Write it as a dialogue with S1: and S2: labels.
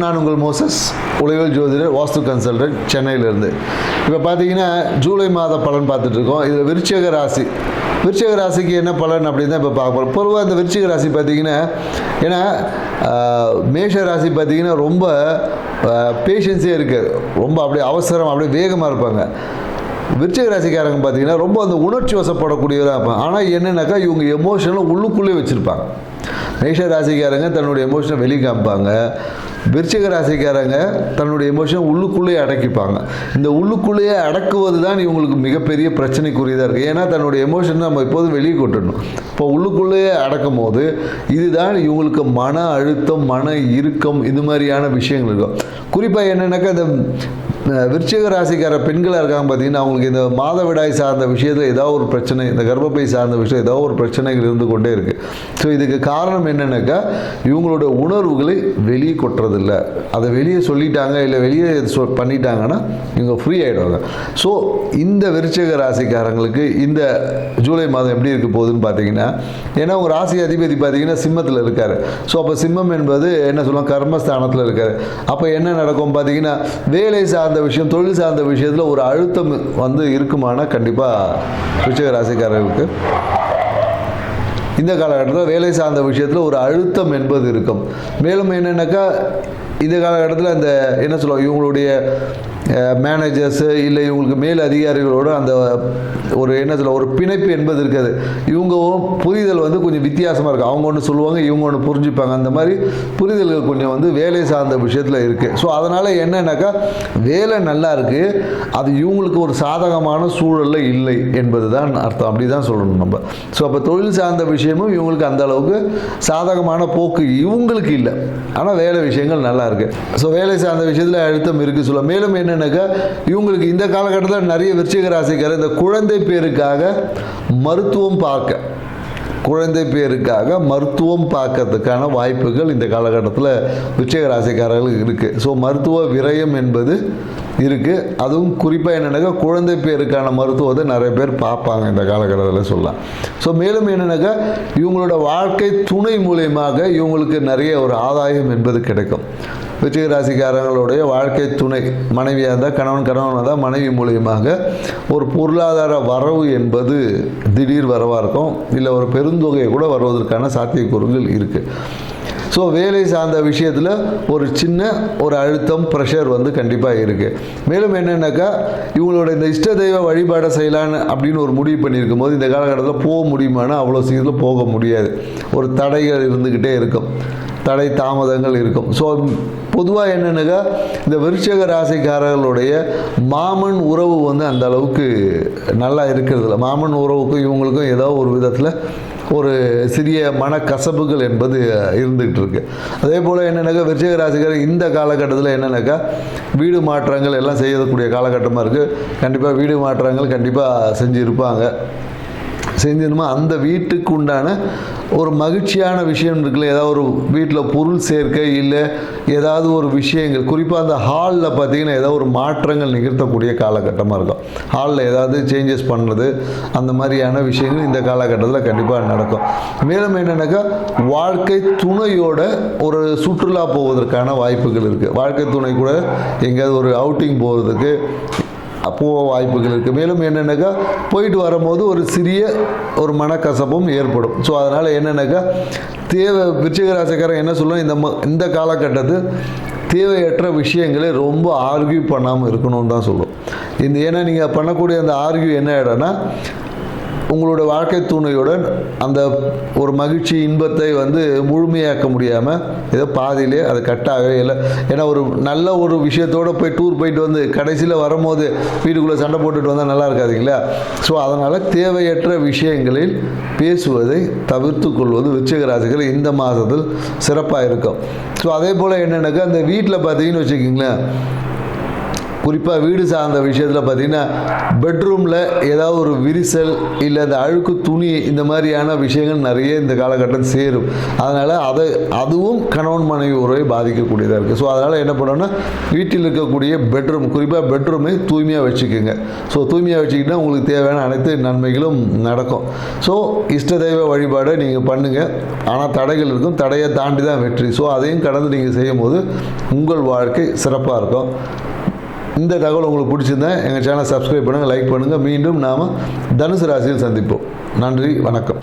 S1: நான் உங்கள் மோசஸ் உலகில் ஜோதிடர் வாஸ்து கன்சல்டன்ட் சென்னையிலேருந்து. இப்போ பார்த்தீங்கன்னா ஜூலை மாத பலன் பார்த்துட்ருக்கோம். இதில் விருச்சிக ராசிக்கு என்ன பலன் அப்படின்னு தான் இப்போ பார்க்க போகிறோம். பொதுவாக இந்த விருச்சிக ராசி பார்த்தீங்கன்னா, ஏன்னா மேஷ ராசி பார்த்தீங்கன்னா ரொம்ப பேஷன்ஸே இருக்காது, ரொம்ப அப்படியே அவசரம், அப்படியே வேகமாக இருப்பாங்க. விருச்சிக ராசிக்காரங்க பார்த்தீங்கன்னா ரொம்ப அந்த உணர்ச்சி வசப்படக்கூடியதாக இருப்பாங்க. ஆனால் என்னென்னாக்கா இவங்க எமோஷனை உள்ளுக்குள்ளே வச்சுருப்பாங்க. மேஷ ராசிக்காரங்க தன்னுடைய எமோஷனை வெளியே காமிப்பாங்க. விருச்சிக ராசிக்காரங்க தன்னுடைய எமோஷனை உள்ளுக்குள்ளேயே அடக்கிப்பாங்க. இந்த உள்ளுக்குள்ளேயே அடக்குவது தான் இவங்களுக்கு மிகப்பெரிய பிரச்சனைக்குரியதாக இருக்குது. ஏன்னா தன்னுடைய எமோஷனை நம்ம எப்போதும் வெளியே கொட்டணும். இப்போ உள்ளுக்குள்ளேயே அடக்கும் போது இதுதான் இவங்களுக்கு மன அழுத்தம், மன இறுக்கம், இது மாதிரியான விஷயங்கள் இருக்கும். குறிப்பாக என்னென்னாக்கா இந்த விருச்சிக ராசிக்கார பெண்களாக இருக்காங்க பார்த்தீங்கன்னா, அவங்களுக்கு இந்த மாதவிடாய் சார்ந்த விஷயத்தில் ஏதாவது ஒரு பிரச்சனை, இந்த கர்ப்பப்பை சார்ந்த விஷயம் ஏதாவது ஒரு பிரச்சனைகள் இருந்து கொண்டே இருக்குது. ஸோ இதுக்கு காரணம் என்னென்னாக்கா இவங்களோட உணர்வுகளை வெளியே கொட்டுறதில்லை. அதை வெளியே சொல்லிட்டாங்க, இல்லை வெளியே பண்ணிட்டாங்கன்னா இவங்க ஃப்ரீ ஆகிடுவாங்க. ஸோ இந்த விருச்சிக ராசிக்காரங்களுக்கு இந்த ஜூலை மாதம் எப்படி இருக்க போகுதுன்னு பார்த்தீங்கன்னா, ஏன்னா உங்கள் ராசி அதிபதி பார்த்தீங்கன்னா சிம்மத்தில் இருக்கார். ஸோ அப்போ சிம்மம் என்பது என்ன சொல்லுவாங்க, கர்மஸ்தானத்தில் இருக்கார். அப்போ என்ன நடக்கும் பார்த்தீங்கன்னா, வேலை சார்ந்த விஷயம், தொழில் சார்ந்த விஷயத்தில் ஒரு அழுத்தம் இருக்குமானா கண்டிப்பாக விருச்சிக ராசிக்காரர்களுக்கு இந்த காலகட்டத்தில் வேலை சார்ந்த விஷயத்தில் ஒரு அழுத்தம் என்பது இருக்கும். மேலும் என்னென்னாக்கா இந்த காலகட்டத்தில் அந்த என்ன சொல்லுவாங்க, இவங்களுடைய மேனேஜர்ஸு இல்லை இவங்களுக்கு மேல் அதிகாரிகளோட அந்த ஒரு என்ன சொல்ல ஒரு பிணைப்பு என்பது இருக்காது. இவங்க புரிதல் கொஞ்சம் வித்தியாசமாக இருக்குது. அவங்க ஒன்று சொல்லுவாங்க, இவங்க ஒன்று புரிஞ்சுப்பாங்க. அந்த மாதிரி புரிதல்கள் கொஞ்சம் வேலை சார்ந்த விஷயத்தில் இருக்குது. ஸோ அதனால் என்னன்னாக்கா வேலை நல்லா இருக்குது, அது இவங்களுக்கு ஒரு சாதகமான சூழலில் இல்லை என்பது தான் அர்த்தம். அப்படி தான் சொல்லணும் நம்ம. ஸோ அப்போ தொழில் சார்ந்த விஷயமும் இவங்களுக்கு அந்த அளவுக்கு சாதகமான போக்கு இவங்களுக்கு இல்லை. ஆனால் வேலை விஷயங்கள் நல்லா இருக்குது. ஸோ வேலை சார்ந்த விஷயத்தில் அழுத்தம் இருக்குது சொல்ல. மேலும் என்ன இவங்களுக்கு இந்த காலகட்டத்தில் நிறைய விருச்சிக ராசிக்காரர் இந்த குழந்தை பேருக்காக மருத்துவம் பார்க்கறதுக்கான வாய்ப்புகள் இந்த காலகட்டத்தில் விருச்சிக ராசிக்காரர்களுக்கு இருக்குது. ஸோ மருத்துவ விரயம் என்பது இருக்குது. அதுவும் குறிப்பாக என்னென்னாக்கா குழந்தை பேருக்கான மருத்துவத்தை நிறைய பேர் பார்ப்பாங்க இந்த காலகட்டத்தில் சொல்லலாம். ஸோ மேலும் என்னென்னாக்கா இவங்களோட வாழ்க்கை துணை மூலியமாக இவங்களுக்கு நிறைய ஒரு ஆதாயம் என்பது கிடைக்கும். விருச்சிக ராசிக்காரங்களுடைய வாழ்க்கை துணை மனைவியாக இருந்தால் கணவனாக இருந்தால் மனைவி மூலியமாக ஒரு பொருளாதார வரவு என்பது திடீர் வரவாக இருக்கும், இல்லை ஒரு பெருந்தொகையை கூட வருவதற்கான சாத்தியக்கூறுகள் இருக்குது. ஸோ வேலை சார்ந்த விஷயத்தில் ஒரு சின்ன ஒரு அழுத்தம், ப்ரெஷர் கண்டிப்பாக இருக்குது. மேலும் என்னென்னாக்கா இவங்களோட இந்த இஷ்ட தெய்வ வழிபாடை செய்யலான்னு அப்படின்னு ஒரு முடிவு பண்ணியிருக்கும் போது இந்த காலகட்டத்தில் போக முடியுமானா அவ்வளோ சீக்கிரத்தில் போக முடியாது. ஒரு தடைகள் இருந்துக்கிட்டே இருக்கும், தடை தாமதங்கள் இருக்கும். ஸோ பொதுவாக என்னென்னாக்கா இந்த விருச்சிக ராசிக்காரர்களுடைய மாமன் உறவு அந்த அளவுக்கு நல்லா இருக்கிறதில்ல. மாமன் உறவுக்கும் இவங்களுக்கும் ஏதோ ஒரு விதத்தில் ஒரு சிறிய மனக்கசப்புகள் என்பது இருந்துகிட்டு இருக்கு. அதே போல் என்னென்னாக்கா விருச்சிக ராசிக்காரர் இந்த காலகட்டத்தில் என்னென்னாக்கா வீடு மாற்றங்கள் எல்லாம் செய்யக்கூடிய காலகட்டமாக இருக்குது. கண்டிப்பாக வீடு மாற்றங்கள் கண்டிப்பாக செஞ்சிருமா அந்த வீட்டுக்கு உண்டான ஒரு மகிழ்ச்சியான விஷயம் இருக்குல்ல, ஏதாவது ஒரு வீட்டில் பொருள் சேர்க்கை இல்லை ஏதாவது ஒரு விஷயங்கள், குறிப்பாக அந்த ஹாலில் பார்த்திங்கன்னா ஏதாவது ஒரு மாற்றங்கள் நிகழ்த்தக்கூடிய காலகட்டமாக இருக்கும். ஹாலில் ஏதாவது சேஞ்சஸ் பண்ணுறது அந்த மாதிரியான விஷயங்கள் இந்த காலகட்டத்தில் கண்டிப்பாக நடக்கும். மேலும் என்னென்னாக்கா வாழ்க்கை துணையோட ஒரு சுற்றுலா போவதற்கான வாய்ப்புகள் இருக்குது. வாழ்க்கை துணை கூட எங்கேயாவது ஒரு அவுட்டிங் போகிறதுக்கு போக வாய்ப்புகள் இருக்குது. மேலும் என்னென்னாக்கா போயிட்டு வரும்போது ஒரு சிறிய ஒரு மனக்கசப்பும் ஏற்படும். ஸோ அதனால் என்னென்னாக்கா விருச்சிக ராசிக்காரன் என்ன சொல்லுவோம், இந்த காலகட்டத்தில் தேவையற்ற விஷயங்களை ரொம்ப ஆர்கியூ பண்ணாமல் இருக்கணும்னு தான் சொல்லுவோம். ஏன்னா நீங்கள் பண்ணக்கூடிய அந்த ஆர்கியூ என்ன ஆகிடும்னா உங்களோட வாழ்க்கை துணையுடன் அந்த ஒரு மகிழ்ச்சி இன்பத்தை முழுமையாக்க முடியாமல் ஏதோ பாதியிலே அது கட்டாகவே இல்லை. ஏன்னா ஒரு நல்ல ஒரு விஷயத்தோடு போய் டூர் போயிட்டு கடைசியில் வரும்போது வீட்டுக்குள்ளே சண்டை போட்டுட்டு வந்தால் நல்லா இருக்காதுங்களா. ஸோ அதனால் தேவையற்ற விஷயங்களில் பேசுவதை தவிர்த்து கொள்வது விருச்சிக ராசிகள் இந்த மாதத்தில் சிறப்பாக இருக்கும். ஸோ அதே போல் என்னென்னாக்கா அந்த வீட்டில் பார்த்தீங்கன்னு வச்சுக்கிங்களேன், குறிப்பாக வீடு சார்ந்த விஷயத்தில் பார்த்தீங்கன்னா பெட்ரூமில் ஏதாவது ஒரு விரிசல் இல்லை இந்த அழுக்கு துணி இந்த மாதிரியான விஷயங்கள் நிறைய இந்த காலகட்டத்தில் சேரும். அதனால் அதுவும் கணவன் மனைவி உறவை பாதிக்கக்கூடியதாக இருக்குது. ஸோ அதனால் என்ன பண்ணணும்னா வீட்டில் இருக்கக்கூடிய பெட்ரூம், குறிப்பாக பெட்ரூமை தூய்மையாக வச்சுக்கோங்க. ஸோ தூய்மையாக வச்சுக்கிட்டால் உங்களுக்கு தேவையான அனைத்து நன்மைகளும் நடக்கும். ஸோ இஷ்ட தெய்வ வழிபாடை நீங்கள் பண்ணுங்கள். ஆனால் தடைகள் இருக்கும், தடையை தாண்டி தான் வெற்றி. ஸோ அதையும் கடந்து நீங்கள் செய்யும் போது உங்கள் வாழ்க்கை சிறப்பாக இருக்கும். இந்த தகவல் உங்களுக்கு பிடிச்சிருந்தா எங்கள் சேனலை சப்ஸ்கிரைப் பண்ணுங்கள், லைக் பண்ணுங்கள். மீண்டும் நாம் தனுசு ராசியில் சந்திப்போம். நன்றி, வணக்கம்.